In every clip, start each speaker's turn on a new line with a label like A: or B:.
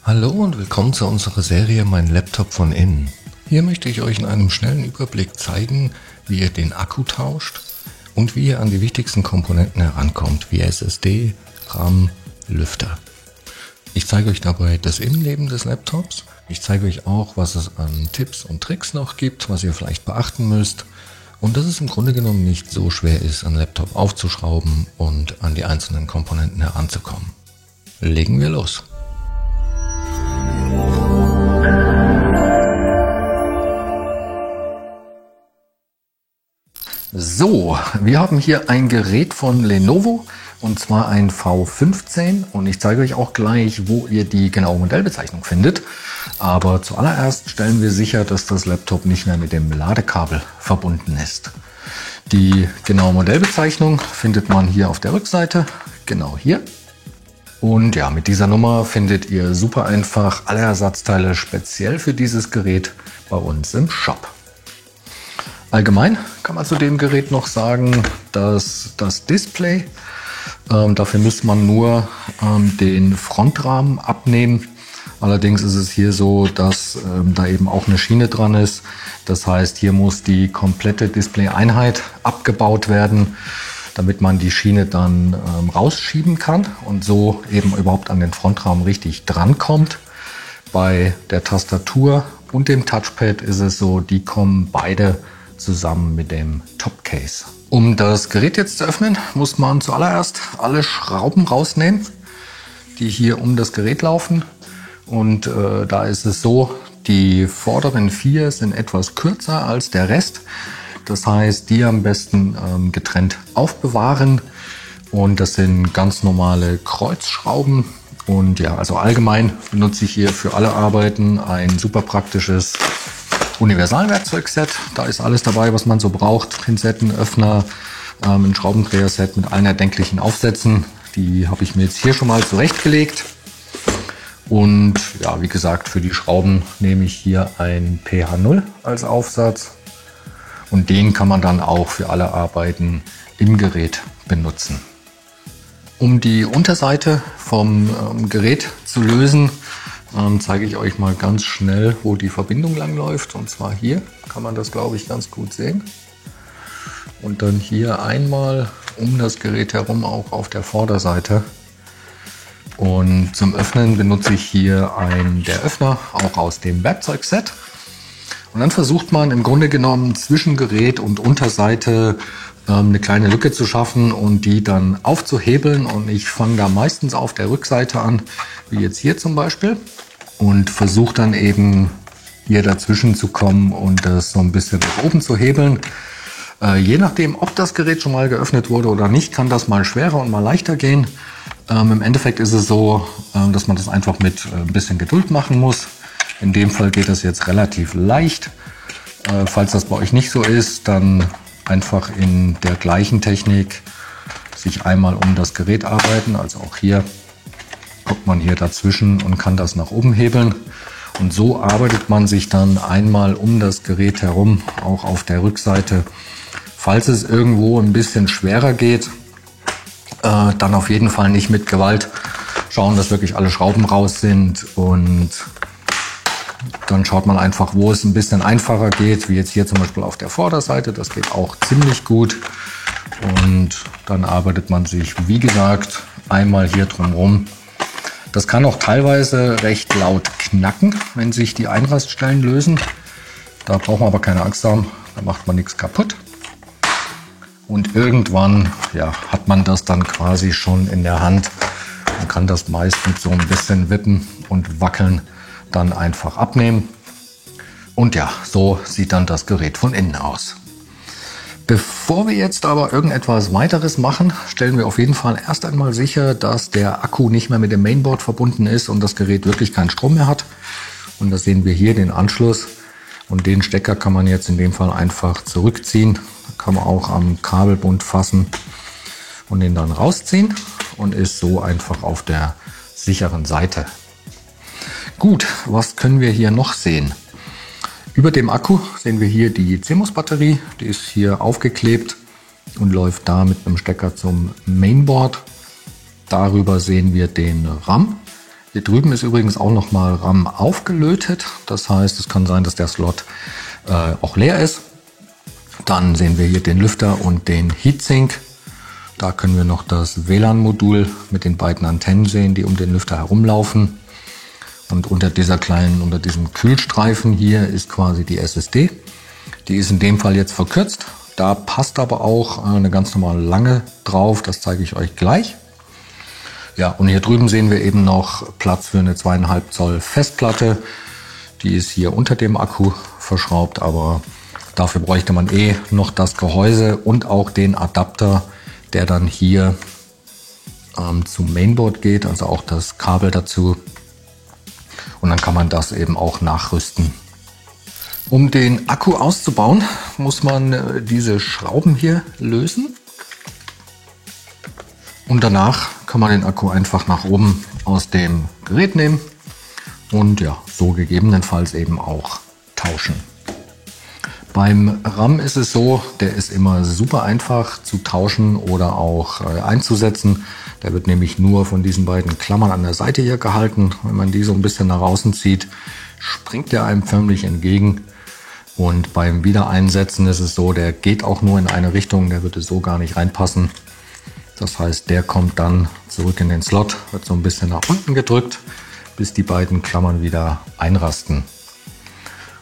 A: Hallo und willkommen zu unserer Serie Mein Laptop von innen. Hier möchte ich euch in einem schnellen Überblick zeigen, wie ihr den Akku tauscht und wie ihr an die wichtigsten Komponenten herankommt, wie SSD, RAM, Lüfter. Ich zeige euch dabei das Innenleben des Laptops. Ich zeige euch auch, was es an Tipps und Tricks noch gibt, was ihr vielleicht beachten müsst. Und dass es im Grunde genommen nicht so schwer ist, einen Laptop aufzuschrauben und an die einzelnen Komponenten heranzukommen. Legen wir los. So, wir haben hier ein Gerät von Lenovo und zwar ein V15 und ich zeige euch auch gleich, wo ihr die genaue Modellbezeichnung findet. Aber zuallererst stellen wir sicher, dass das Laptop nicht mehr mit dem Ladekabel verbunden ist. Die genaue Modellbezeichnung findet man hier auf der Rückseite, genau hier. Und ja, mit dieser Nummer findet ihr super einfach alle Ersatzteile speziell für dieses Gerät bei uns im Shop. Allgemein kann man zu dem Gerät noch sagen, dass das Display, dafür müsste man nur den Frontrahmen abnehmen. Allerdings ist es hier so, dass da eben auch eine Schiene dran ist. Das heißt, hier muss die komplette Display-Einheit abgebaut werden, damit man die Schiene dann rausschieben kann und so eben überhaupt an den Frontrahmen richtig drankommt. Bei der Tastatur und dem Touchpad ist es so, die kommen beide zusammen mit dem Topcase. Um das Gerät jetzt zu öffnen, muss man zuallererst alle Schrauben rausnehmen, die hier um das Gerät laufen. Und da ist es so, die vorderen 4 sind etwas kürzer als der Rest. Das heißt, die am besten getrennt aufbewahren. Und das sind ganz normale Kreuzschrauben. Und ja, also allgemein benutze ich hier für alle Arbeiten ein super praktisches Universalwerkzeugset. Da ist alles dabei, was man so braucht. Pinzetten, Öffner, ein Schraubendreherset mit allen erdenklichen Aufsätzen. Die habe ich mir jetzt hier schon mal zurechtgelegt. Und ja, wie gesagt, für die Schrauben nehme ich hier ein PH0 als Aufsatz. Und den kann man dann auch für alle Arbeiten im Gerät benutzen. Um die Unterseite vom Gerät zu lösen, zeige ich euch mal ganz schnell, wo die Verbindung lang läuft. Und zwar hier kann man das, glaube ich, ganz gut sehen. Und dann hier einmal um das Gerät herum auch auf der Vorderseite. Und zum Öffnen benutze ich hier der Öffner, auch aus dem Werkzeugset. Und dann versucht man im Grunde genommen zwischen Gerät und Unterseite eine kleine Lücke zu schaffen und die dann aufzuhebeln. Und ich fange da meistens auf der Rückseite an, wie jetzt hier zum Beispiel. Und versuche dann eben hier dazwischen zu kommen und das so ein bisschen nach oben zu hebeln. Je nachdem, ob das Gerät schon mal geöffnet wurde oder nicht, kann das mal schwerer und mal leichter gehen. Im Endeffekt ist es so, dass man das einfach mit ein bisschen Geduld machen muss. In dem Fall geht das jetzt relativ leicht. Falls das bei euch nicht so ist, dann einfach in der gleichen Technik sich einmal um das Gerät arbeiten. Also auch hier kommt man hier dazwischen und kann das nach oben hebeln. Und so arbeitet man sich dann einmal um das Gerät herum, auch auf der Rückseite. Falls es irgendwo ein bisschen schwerer geht, dann auf jeden Fall nicht mit Gewalt schauen, dass wirklich alle Schrauben raus sind. Und dann schaut man einfach, wo es ein bisschen einfacher geht, wie jetzt hier zum Beispiel auf der Vorderseite. Das geht auch ziemlich gut. Und dann arbeitet man sich, wie gesagt, einmal hier drumherum. Das kann auch teilweise recht laut knacken, wenn sich die Einraststellen lösen. Da braucht man aber keine Angst haben, da macht man nichts kaputt. Und irgendwann ja, hat man das dann quasi schon in der Hand. Man kann das meist mit so ein bisschen Wippen und Wackeln dann einfach abnehmen. Und ja, so sieht dann das Gerät von innen aus. Bevor wir jetzt aber irgendetwas weiteres machen, stellen wir auf jeden Fall erst einmal sicher, dass der Akku nicht mehr mit dem Mainboard verbunden ist und das Gerät wirklich keinen Strom mehr hat. Und da sehen wir hier den Anschluss. Und den Stecker kann man jetzt in dem Fall einfach zurückziehen. Kann man auch am Kabelbund fassen und den dann rausziehen und ist so einfach auf der sicheren Seite. Gut, was können wir hier noch sehen? Über dem Akku sehen wir hier die CMOS-Batterie, die ist hier aufgeklebt und läuft da mit einem Stecker zum Mainboard. Darüber sehen wir den RAM. Hier drüben ist übrigens auch nochmal RAM aufgelötet. Das heißt, es kann sein, dass der Slot auch leer ist. Dann sehen wir hier den Lüfter und den Heatsink. Da können wir noch das WLAN-Modul mit den beiden Antennen sehen, die um den Lüfter herumlaufen. Und unter diesem Kühlstreifen hier ist quasi die SSD. Die ist in dem Fall jetzt verkürzt. Da passt aber auch eine ganz normale lange drauf. Das zeige ich euch gleich. Ja, und hier drüben sehen wir eben noch Platz für eine 2,5 Zoll Festplatte. Die ist hier unter dem Akku verschraubt, aber dafür bräuchte man noch das Gehäuse und auch den Adapter, der dann hier zum Mainboard geht, also auch das Kabel dazu. Und dann kann man das eben auch nachrüsten. Um den Akku auszubauen, muss man diese Schrauben hier lösen. Und danach kann man den Akku einfach nach oben aus dem Gerät nehmen und ja, so gegebenenfalls eben auch tauschen. Beim RAM ist es so, der ist immer super einfach zu tauschen oder auch einzusetzen. Der wird nämlich nur von diesen beiden Klammern an der Seite hier gehalten. Wenn man die so ein bisschen nach außen zieht, springt der einem förmlich entgegen. Und beim Wiedereinsetzen ist es so, der geht auch nur in eine Richtung, der würde so gar nicht reinpassen. Das heißt, der kommt dann zurück in den Slot, wird so ein bisschen nach unten gedrückt, bis die beiden Klammern wieder einrasten.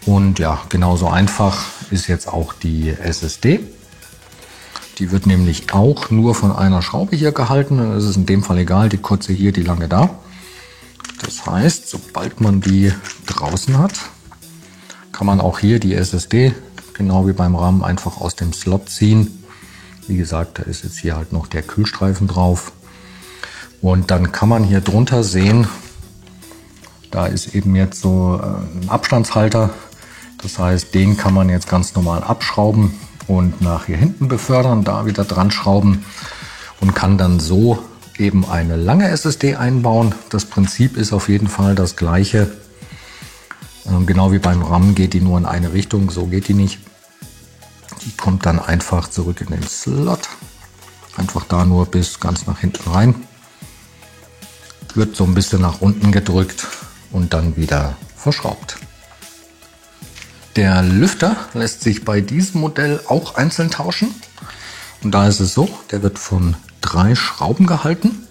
A: Und ja, genauso einfach ist jetzt auch die SSD. Die wird nämlich auch nur von einer Schraube hier gehalten. Es ist in dem Fall egal, die kurze hier, die lange da. Das heißt, sobald man die draußen hat, kann man auch hier die SSD, genau wie beim RAM, einfach aus dem Slot ziehen. Wie gesagt, da ist jetzt hier halt noch der Kühlstreifen drauf. Und dann kann man hier drunter sehen, da ist eben jetzt so ein Abstandshalter. Das heißt, den kann man jetzt ganz normal abschrauben und nach hier hinten befördern, da wieder dran schrauben und kann dann so eben eine lange SSD einbauen. Das Prinzip ist auf jeden Fall das gleiche. Genau wie beim RAM geht die nur in eine Richtung, so geht die nicht. Die kommt dann einfach zurück in den Slot. Einfach da nur bis ganz nach hinten rein. Wird so ein bisschen nach unten gedrückt und dann wieder verschraubt. Der Lüfter lässt sich bei diesem Modell auch einzeln tauschen. Und da ist es so, der wird von 3 Schrauben gehalten.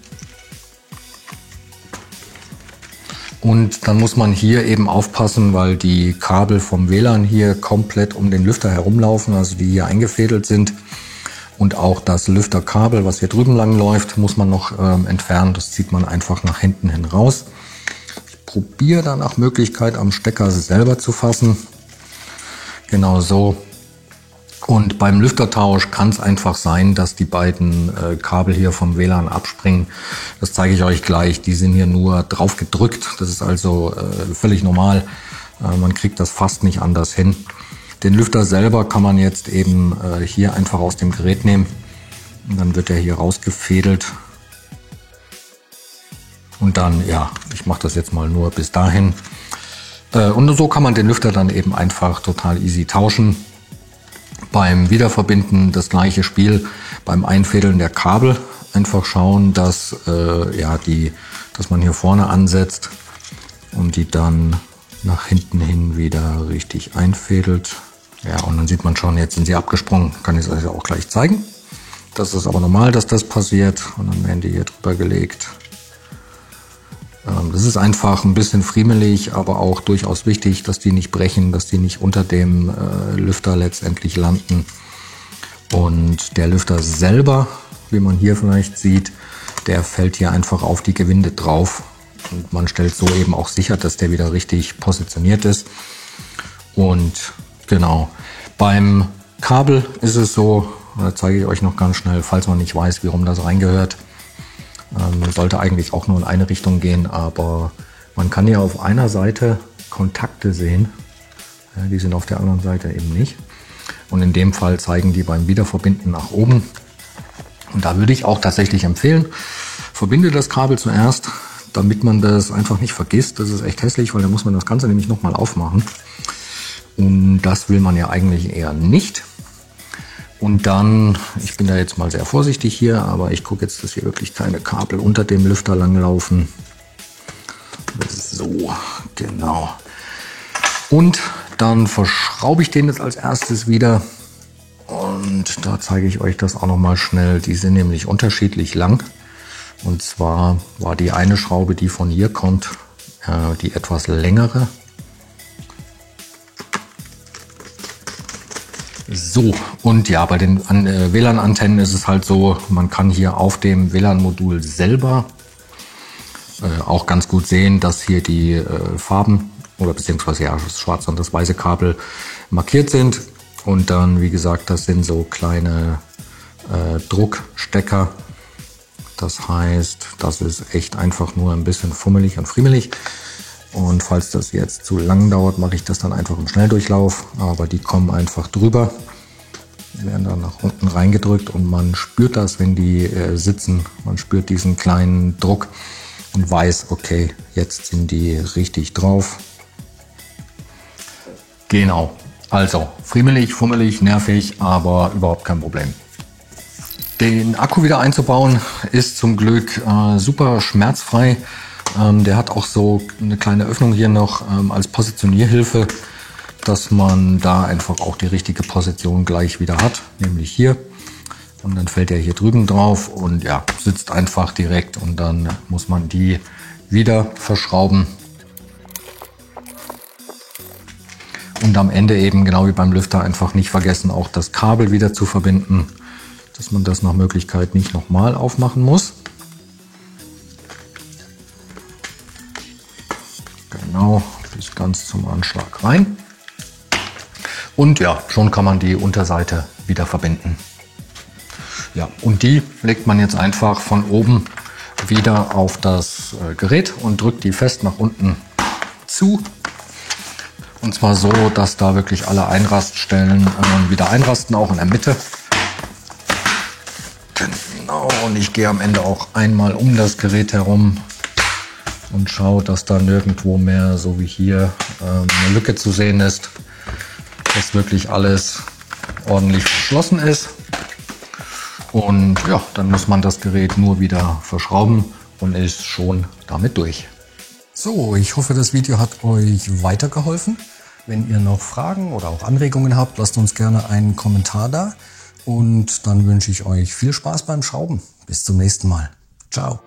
A: Und dann muss man hier eben aufpassen, weil die Kabel vom WLAN hier komplett um den Lüfter herumlaufen, also die hier eingefädelt sind. Und auch das Lüfterkabel, was hier drüben lang läuft, muss man noch entfernen. Das zieht man einfach nach hinten hin raus. Ich probiere dann nach Möglichkeit am Stecker selber zu fassen. Genau so. Und beim Lüftertausch kann es einfach sein, dass die beiden Kabel hier vom WLAN abspringen. Das zeige ich euch gleich. Die sind hier nur drauf gedrückt. Das ist also völlig normal. Man kriegt das fast nicht anders hin. Den Lüfter selber kann man jetzt eben hier einfach aus dem Gerät nehmen. Und dann wird er hier rausgefädelt. Und dann, ja, ich mache das jetzt mal nur bis dahin. Und so kann man den Lüfter dann eben einfach total easy tauschen. Beim Wiederverbinden das gleiche Spiel, beim Einfädeln der Kabel einfach schauen, dass, dass man hier vorne ansetzt und die dann nach hinten hin wieder richtig einfädelt. Ja, und dann sieht man schon, jetzt sind sie abgesprungen, kann ich es euch auch gleich zeigen. Das ist aber normal, dass das passiert und dann werden die hier drüber gelegt. Das ist einfach ein bisschen friemelig, aber auch durchaus wichtig, dass die nicht brechen, dass die nicht unter dem Lüfter letztendlich landen. Und der Lüfter selber, wie man hier vielleicht sieht, der fällt hier einfach auf die Gewinde drauf. Und man stellt so eben auch sicher, dass der wieder richtig positioniert ist. Und genau, beim Kabel ist es so, da zeige ich euch noch ganz schnell, falls man nicht weiß, warum das reingehört. Sollte eigentlich auch nur in eine Richtung gehen, aber man kann hier auf einer Seite Kontakte sehen. Ja, die sind auf der anderen Seite eben nicht. Und in dem Fall zeigen die beim Wiederverbinden nach oben. Und da würde ich auch tatsächlich empfehlen, verbinde das Kabel zuerst, damit man das einfach nicht vergisst. Das ist echt hässlich, weil da muss man das Ganze nämlich nochmal aufmachen. Und das will man ja eigentlich eher nicht. Und dann, ich bin da jetzt mal sehr vorsichtig hier, aber ich gucke jetzt, dass hier wirklich keine Kabel unter dem Lüfter langlaufen. So, genau. Und dann verschraube ich den jetzt als erstes wieder. Und da zeige ich euch das auch noch mal schnell. Die sind nämlich unterschiedlich lang. Und zwar war die eine Schraube, die von hier kommt, die etwas längere. So, und ja, bei den WLAN-Antennen ist es halt so, man kann hier auf dem WLAN-Modul selber auch ganz gut sehen, dass hier die Farben oder beziehungsweise ja, das schwarze und das weiße Kabel markiert sind. Und dann, wie gesagt, das sind so kleine Druckstecker. Das heißt, das ist echt einfach nur ein bisschen fummelig und friemelig. Und falls das jetzt zu lang dauert, mache ich das dann einfach im Schnelldurchlauf. Aber die kommen einfach drüber, die werden dann nach unten reingedrückt und man spürt das, wenn die sitzen. Man spürt diesen kleinen Druck und weiß, okay, jetzt sind die richtig drauf. Genau, also friemelig, fummelig, nervig, aber überhaupt kein Problem. Den Akku wieder einzubauen ist zum Glück super schmerzfrei. Der hat auch so eine kleine Öffnung hier noch als Positionierhilfe, dass man da einfach auch die richtige Position gleich wieder hat, nämlich hier. Und dann fällt er hier drüben drauf und ja, sitzt einfach direkt und dann muss man die wieder verschrauben. Und am Ende eben, genau wie beim Lüfter, einfach nicht vergessen, auch das Kabel wieder zu verbinden, dass man das nach Möglichkeit nicht nochmal aufmachen muss. Genau, bis ganz zum Anschlag rein. Und ja, schon kann man die Unterseite wieder verbinden. Ja, und die legt man jetzt einfach von oben wieder auf das Gerät und drückt die fest nach unten zu. Und zwar so, dass da wirklich alle Einraststellen wieder einrasten, auch in der Mitte. Genau, und ich gehe am Ende auch einmal um das Gerät herum und schaue, dass da nirgendwo mehr, so wie hier, eine Lücke zu sehen ist, dass wirklich alles ordentlich verschlossen ist. Und ja, dann muss man das Gerät nur wieder verschrauben und ist schon damit durch. So, ich hoffe, das Video hat euch weitergeholfen. Wenn ihr noch Fragen oder auch Anregungen habt, lasst uns gerne einen Kommentar da. Und dann wünsche ich euch viel Spaß beim Schrauben. Bis zum nächsten Mal. Ciao.